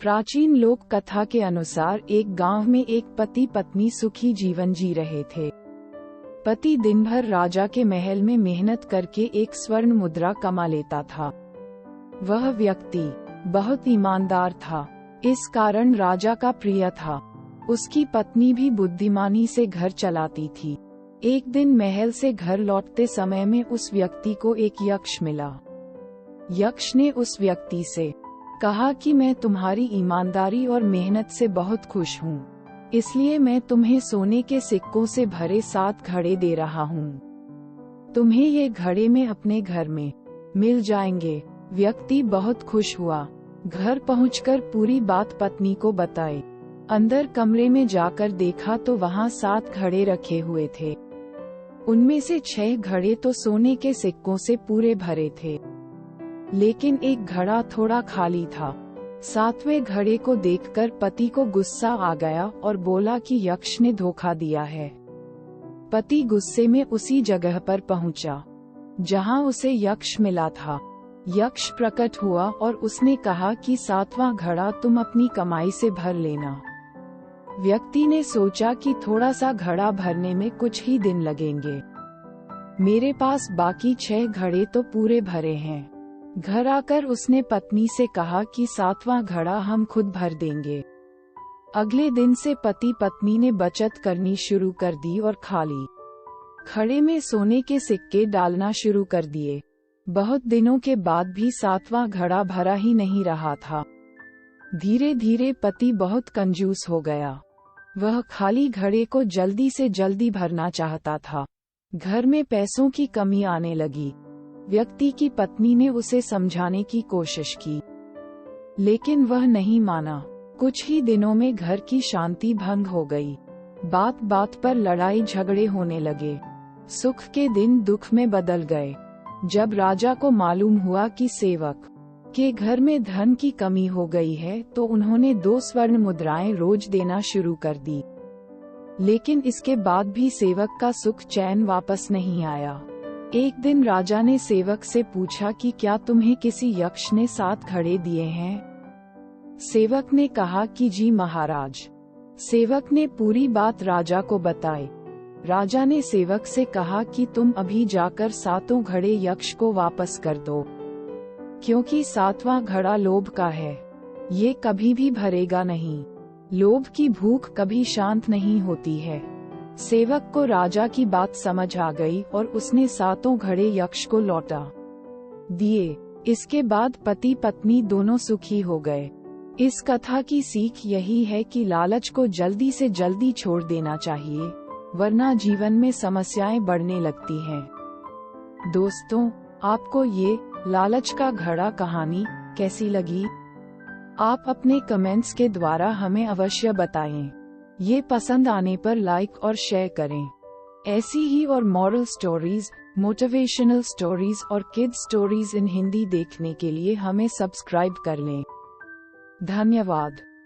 प्राचीन लोक कथा के अनुसार एक गांव में एक पति पत्नी सुखी जीवन जी रहे थे। पति दिन भर राजा के महल में मेहनत करके एक स्वर्ण मुद्रा कमा लेता था। वह व्यक्ति बहुत ईमानदार था, इस कारण राजा का प्रिय था। उसकी पत्नी भी बुद्धिमानी से घर चलाती थी। एक दिन महल से घर लौटते समय में उस व्यक्ति को एक यक्ष मिला। यक्ष ने उस व्यक्ति से कहा कि मैं तुम्हारी ईमानदारी और मेहनत से बहुत खुश हूँ, इसलिए मैं तुम्हें सोने के सिक्कों से भरे 7 घड़े दे रहा हूँ। तुम्हें ये घड़े में अपने घर में मिल जाएंगे। व्यक्ति बहुत खुश हुआ। घर पहुंचकर पूरी बात पत्नी को बताई। अंदर कमरे में जाकर देखा तो वहाँ 7 घड़े रखे हुए थे। उनमें से 6 घड़े तो सोने के सिक्कों से पूरे भरे थे, लेकिन एक घड़ा थोड़ा खाली था। 7वें घड़े को देखकर पति को गुस्सा आ गया और बोला कि यक्ष ने धोखा दिया है। पति गुस्से में उसी जगह पर पहुंचा जहां उसे यक्ष मिला था। यक्ष प्रकट हुआ और उसने कहा कि 7वां घड़ा तुम अपनी कमाई से भर लेना। व्यक्ति ने सोचा कि थोड़ा सा घड़ा भरने में कुछ ही दिन लगेंगे, मेरे पास बाकी 6 घड़े तो पूरे भरे हैं। घर आकर उसने पत्नी से कहा कि 7वां घड़ा हम खुद भर देंगे। अगले दिन से पति पत्नी ने बचत करनी शुरू कर दी और खाली घड़े में सोने के सिक्के डालना शुरू कर दिए। बहुत दिनों के बाद भी 7वां घड़ा भरा ही नहीं रहा था। धीरे धीरे पति बहुत कंजूस हो गया। वह खाली घड़े को जल्दी से जल्दी भरना चाहता था। घर में पैसों की कमी आने लगी। व्यक्ति की पत्नी ने उसे समझाने की कोशिश की, लेकिन वह नहीं माना। कुछ ही दिनों में घर की शांति भंग हो गई। बात बात पर लड़ाई झगड़े होने लगे। सुख के दिन दुख में बदल गए। जब राजा को मालूम हुआ कि सेवक के घर में धन की कमी हो गई है, तो उन्होंने 2 स्वर्ण मुद्राएं रोज देना शुरू कर दी। लेकिन इसके बाद भी सेवक का सुख चैन वापस नहीं आया। एक दिन राजा ने सेवक से पूछा कि क्या तुम्हें किसी यक्ष ने 7 घड़े दिए हैं? सेवक ने कहा कि जी महाराज। सेवक ने पूरी बात राजा को बताई। राजा ने सेवक से कहा कि तुम अभी जाकर 7 घड़े यक्ष को वापस कर दो, क्योंकि 7वां घड़ा लोभ का है, ये कभी भी भरेगा नहीं। लोभ की भूख कभी शांत नहीं होती है। सेवक को राजा की बात समझ आ गई और उसने 7 घड़े यक्ष को लौटा दिए। इसके बाद पति पत्नी दोनों सुखी हो गए। इस कथा की सीख यही है कि लालच को जल्दी से जल्दी छोड़ देना चाहिए, वरना जीवन में समस्याएं बढ़ने लगती हैं। दोस्तों, आपको ये लालच का घड़ा कहानी कैसी लगी? आप अपने कमेंट्स के द्वारा हमें अवश्य बताएं। ये पसंद आने पर लाइक और शेयर करें। ऐसी ही और मॉरल स्टोरीज, मोटिवेशनल स्टोरीज और किड्स स्टोरीज इन हिंदी देखने के लिए हमें सब्सक्राइब कर लें। धन्यवाद।